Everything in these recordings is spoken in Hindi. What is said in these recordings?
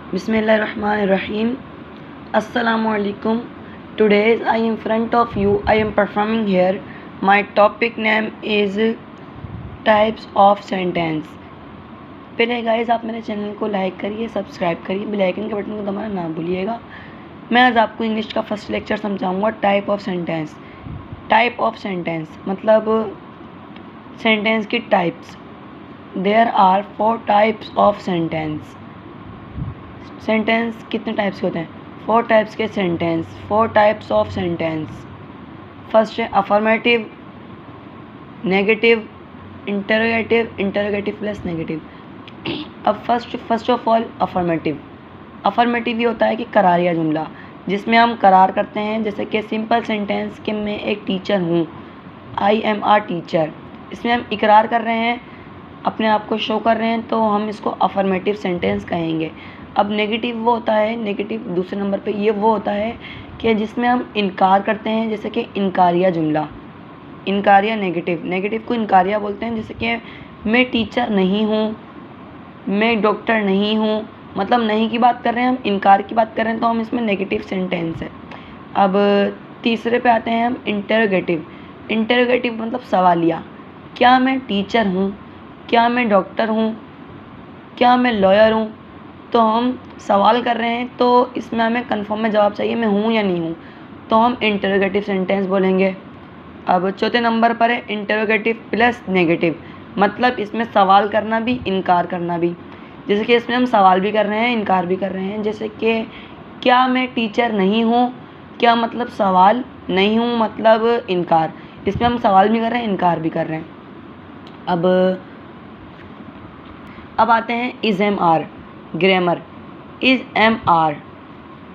Bismillahirrahmanirrahim. Assalamualaikum. Today I am in front of you. I am performing here. My topic name is types of sentence. पहले गाइस आप मेरे चैनल को लाइक करिए, सब्सक्राइब करिए, बेल आइकन के बटन को दबाना ना भूलिएगा। मैं आज आपको इंग्लिश का फर्स्ट लेक्चर समझाऊंगा type of sentence. Type of sentence मतलब सेंटेंस की types. There are 4 types of sentence. Sentence कितने टाइप्स के होते हैं? 4 टाइप्स के sentence, 4 types of sentence. First है affirmative, negative, interrogative, interrogative plus negative. अब first of all affirmative. Affirmative ये होता है कि करारिया जुमला, जिसमें हम करार करते हैं, जैसे कि सिंपल सेंटेंस कि मैं एक टीचर हूँ, आई एम आ टीचर। इसमें हम इकरार कर रहे हैं, अपने आप को शो कर रहे हैं, तो हम इसको अफर्मेटिव सेंटेंस कहेंगे। अब नेगेटिव वो होता है, नेगेटिव दूसरे नंबर पे ये वो होता है कि जिसमें हम इनकार करते हैं, जैसे कि इनकारिया जुमला। इनकारिया नेगेटिव, नेगेटिव को इनकारिया बोलते हैं। जैसे कि मैं टीचर नहीं हूँ, मैं डॉक्टर नहीं हूँ, मतलब नहीं की बात कर रहे हैं हम, इनकार की बात कर रहे हैं, तो हम इसमें नेगेटिव सेंटेंस है। अब तीसरे पे आते हैं हम, इंटरोगेटिव। इंटरोगेटिव मतलब सवालिया। क्या मैं टीचर हूँ? क्या मैं डॉक्टर हूँ? क्या मैं लॉयर हूँ? तो हम सवाल कर रहे हैं, तो इसमें हमें कंफर्म में जवाब चाहिए, मैं हूँ या नहीं हूँ, तो हम इंटरोगेटिव सेंटेंस बोलेंगे। अब चौथे नंबर पर है इंटरोगेटिव प्लस नेगेटिव, मतलब इसमें सवाल करना भी, इनकार करना भी। जैसे कि इसमें हम सवाल भी कर रहे हैं, इनकार भी कर रहे हैं। जैसे कि क्या मैं टीचर नहीं हूँ? क्या मतलब सवाल, नहीं हूँ मतलब इनकार। इसमें हम सवाल भी कर रहे हैं, इनकार भी कर रहे हैं। अब आते हैं is am are. Grammar is am are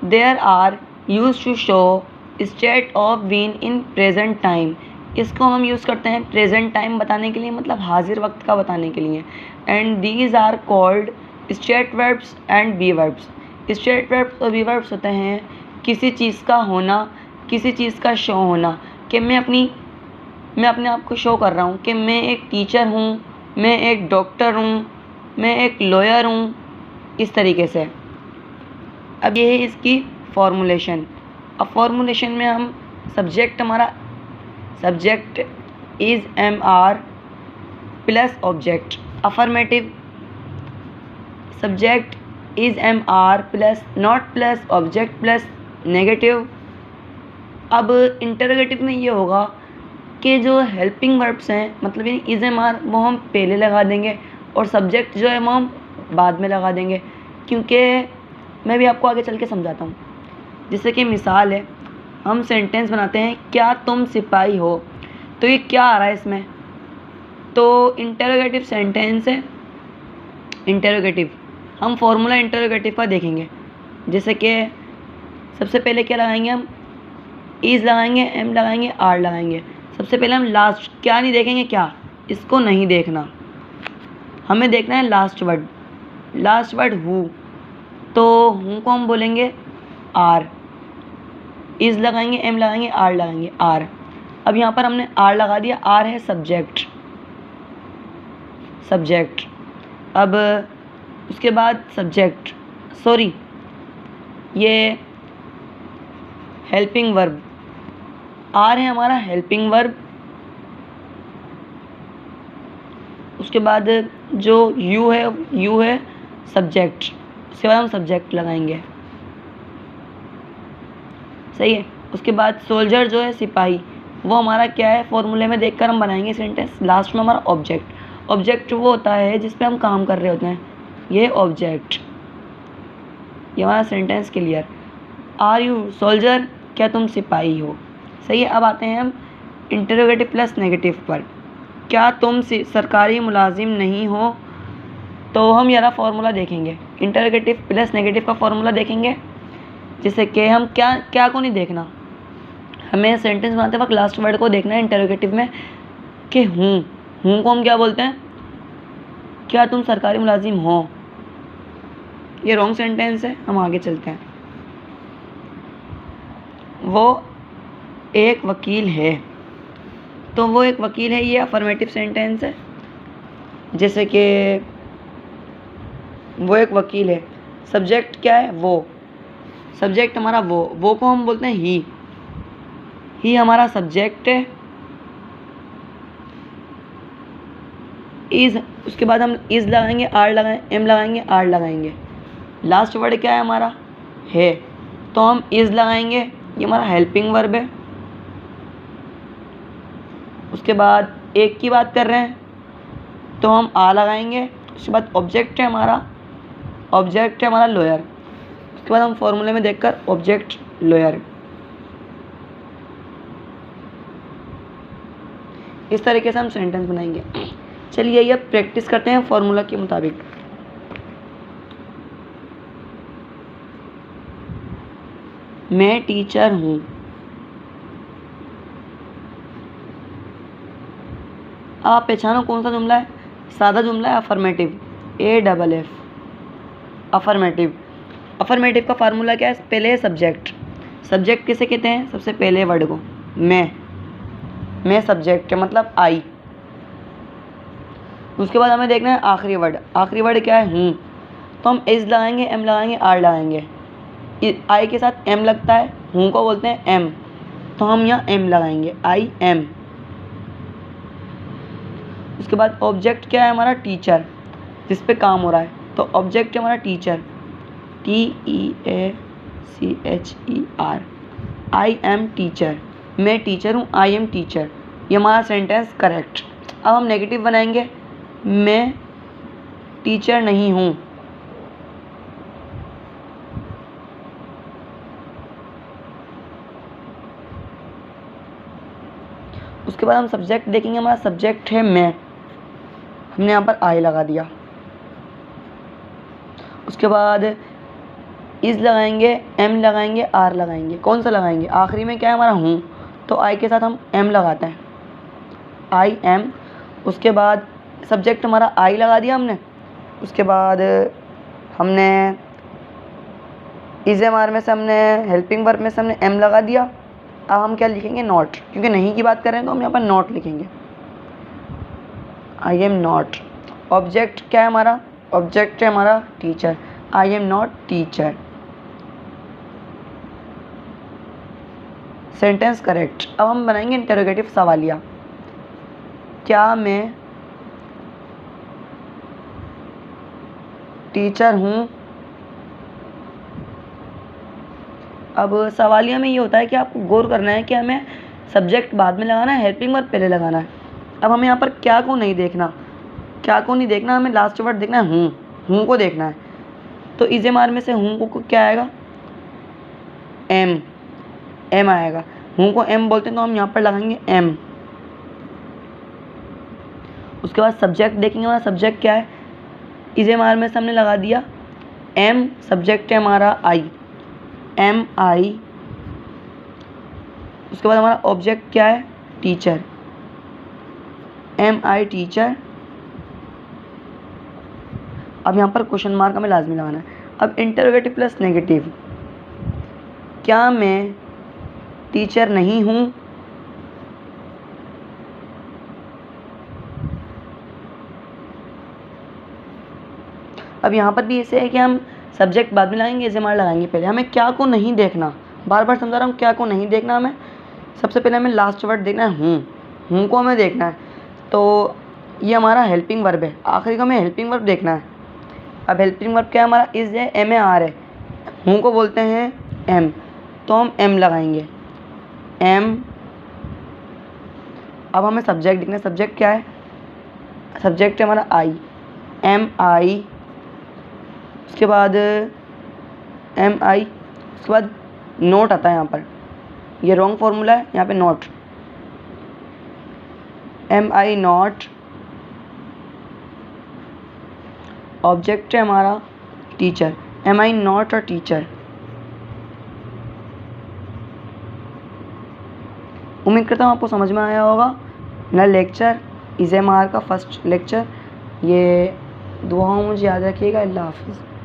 there are use to show state of been in present time. इसको हम यूज़ करते हैं प्रेजेंट टाइम बताने के लिए, मतलब हाजिर वक्त का बताने के लिए। And these are called state verbs and be verbs. State verbs और बी वर्ब्स होते हैं किसी चीज़ का होना, किसी चीज़ का शो होना, कि मैं अपने आप को शो कर रहा हूँ कि मैं एक टीचर हूँ, मैं एक डॉक्टर हूँ, मैं एक लॉयर हूँ, इस तरीके से। अब ये है इसकी फॉर्मुलेशन। अब फॉर्मुलेशन में हम सब्जेक्ट, हमारा subject is am are plus object. Affirmative subject is am are plus not plus object plus negative. अब इंटरोगेटिव में ये होगा कि जो हेल्पिंग वर्ब्स हैं, मतलब ये इज एम आर, वो हम पहले लगा देंगे और सब्जेक्ट जो है वो हम बाद में लगा देंगे, क्योंकि मैं भी आपको आगे चल के समझाता हूँ। जैसे कि मिसाल है, हम सेंटेंस बनाते हैं क्या तुम सिपाही हो, तो ये क्या आ रहा है इसमें? तो इंटरोगेटिव सेंटेंस है। इंटरोगेटिव हम फॉर्मूला इंटरोगेटिव का देखेंगे। जैसे कि सबसे पहले क्या लगाएंगे हम? इज लगाएंगे, एम लगाएंगे, आर लगाएंगे। सबसे पहले हम लास्ट, क्या नहीं देखेंगे, क्या, इसको नहीं देखना, हमें देखना है last word. Last word who, तो हूँ को हम बोलेंगे आर। इज लगाएंगे, एम लगाएंगे, आर लगाएंगे, आर। अब यहाँ पर हमने आर लगा दिया, आर है सब्जेक्ट। सब्जेक्ट अब उसके बाद सब्जेक्ट, सॉरी, ये हेल्पिंग वर्ब। आर है हमारा हेल्पिंग वर्ब। उसके बाद जो यू है सब्जेक्ट। उसके बाद हम सब्जेक्ट लगाएंगे, सही है। उसके बाद सोल्जर जो है सिपाही, वो हमारा क्या है, फॉर्मूले में देखकर हम बनाएंगे सेंटेंस। लास्ट में हमारा ऑब्जेक्ट। ऑब्जेक्ट वो होता है जिस पे हम काम कर रहे होते हैं, ये ऑब्जेक्ट। ये हमारा sentence clear. Are you soldier, क्या तुम सिपाही हो, सही है। अब आते हैं हम इंटरोगेटिव प्लस नेगेटिव पर। क्या तुम सरकारी मुलाजिम नहीं हो, तो हम यारा फॉर्मूला देखेंगे, इंटरोगेटिव प्लस नेगेटिव का फॉर्मूला देखेंगे। जैसे कि हम क्या को नहीं देखना, हमें सेंटेंस बनाते वक्त लास्ट वर्ड को देखना है इंटरोगेटिव में कि हूँ को हम क्या बोलते हैं, क्या तुम सरकारी मुलाजिम हो। ये रॉन्ग सेंटेंस है, हम आगे चलते हैं। वो एक वकील है, तो वो एक वकील है, ये अफर्मेटिव सेंटेंस है। जैसे कि वो एक वकील है, सब्जेक्ट क्या है? वो। सब्जेक्ट हमारा वो को हम बोलते हैं ही हमारा सब्जेक्ट है। इज, उसके बाद हम इज लगाएंगे, आर लगाएंगे, एम लगाएंगे, आर लगाएंगे। लास्ट वर्ड क्या है हमारा? है, तो हम इज लगाएंगे, ये हमारा हेल्पिंग वर्ब है। उसके बाद एक की बात कर रहे हैं तो हम आ लगाएंगे। उसके बाद ऑब्जेक्ट है हमारा लोयर। उसके बाद हम फॉर्मूले में देखकर ऑब्जेक्ट लोयर, इस तरीके से हम सेंटेंस बनाएंगे। चलिए ये प्रैक्टिस करते हैं फॉर्मूला के मुताबिक। मैं टीचर हूँ। आप पहचानो कौन सा जुमला है? सादा जुमला है, अफर्मेटिव, AFF, अफर्मेटिव। अफर्मेटिव का फार्मूला क्या है? पहले है सब्जेक्ट किसे कहते हैं? सबसे पहले वर्ड को, मैं सब्जेक्ट है, मतलब आई। उसके बाद हमें देखना है आखिरी वर्ड क्या है? हूँ। तो हम इज लगाएंगे, एम लगाएंगे, आर लगाएंगे। आई के साथ एम लगता है, हूँ को बोलते हैं एम, तो हम यहाँ एम लगाएंगे, आई एम। उसके बाद ऑब्जेक्ट क्या है हमारा? टीचर, जिस पे काम हो रहा है, तो ऑब्जेक्ट है हमारा teacher, TEACHER, I am teacher, मैं टीचर हूँ, आई एम टीचर। ये हमारा सेंटेंस करेक्ट। अब हम नेगेटिव बनाएंगे, मैं टीचर नहीं हूँ। उसके बाद हम सब्जेक्ट देखेंगे, हमारा सब्जेक्ट है मैं, हमने यहाँ पर आई लगा दिया। उसके बाद इज लगाएंगे, एम लगाएंगे, आर लगाएंगे। कौन सा लगाएंगे? आखिरी में क्या है हमारा? हूँ, तो आई के साथ हम एम लगाते हैं, आई एम। उसके बाद सब्जेक्ट हमारा आई लगा दिया हमने। उसके बाद हमने इज एम आर में से हमने हेल्पिंग वर्ब में से हमने एम लगा दिया। अब हम क्या लिखेंगे? नॉट, क्योंकि नहीं की बात कर रहे हैं तो हम यहाँ पर नॉट लिखेंगे, आई एम नॉट। ऑब्जेक्ट क्या है हमारा? ऑब्जेक्ट है हमारा teacher, I am not teacher. Sentence correct. अब हम बनाएंगे इंटरोगेटिव सवालिया। क्या मैं टीचर हूँ? अब सवालिया में ये होता है कि आपको गौर करना है कि हमें सब्जेक्ट बाद में लगाना है, हेल्पिंग वर्ब पहले लगाना है। अब हमें यहाँ पर क्या को नहीं देखना, हमें लास्ट वर्ड देखना है, हूँ को देखना है। तो इज एम आर में से हूँ को क्या आएगा? एम आएगा। हूँ को एम बोलते हैं तो हम यहाँ पर लगाएंगे एम। उसके बाद सब्जेक्ट देखेंगे, हमारा सब्जेक्ट क्या है? इज एम आर में से हमने लगा दिया एम, सब्जेक्ट है हमारा आई, एम आई। उसके बाद हमारा ऑब्जेक्ट क्या है? Teacher, am I teacher. अब यहाँ पर क्वेश्चन मार्क हमें लाजमी लगाना है। अब इंटरोगेटिव प्लस नेगेटिव, क्या मैं टीचर नहीं हूँ? अब यहाँ पर भी ऐसे है कि हम सब्जेक्ट बाद में लगाएंगे, इज एम आर लगाएंगे पहले। हमें क्या को नहीं देखना, बार बार समझा रहा हूँ, क्या को नहीं देखना हमें। सबसे पहले हमें लास्ट वर्ड देखना है, हूँ को हमें देखना है। तो ये हमारा हेल्पिंग वर्ब है, आखिरी को हमें हेल्पिंग वर्ब देखना है। अब हेल्पिंग वर्ब क्या है हमारा? इज है, एम ए आर है, हूँ को बोलते हैं एम, तो हम एम लगाएंगे, एम। अब हमें सब्जेक्ट देखना है, सब्जेक्ट क्या है? सब्जेक्ट है हमारा आई, एम आई। उसके बाद एम आई, उसके बाद नोट आता है यहाँ पर, ये रॉन्ग फॉर्मूला है, यहाँ पे not, am I not. Object है हमारा teacher, am I not a teacher. उम्मीद करता हूँ आपको समझ में आया होगा। मेरा लेक्चर इज एम आर का फर्स्ट लेक्चर, ये दुआओं मुझे याद रखिएगा। अल्लाह हाफिज़।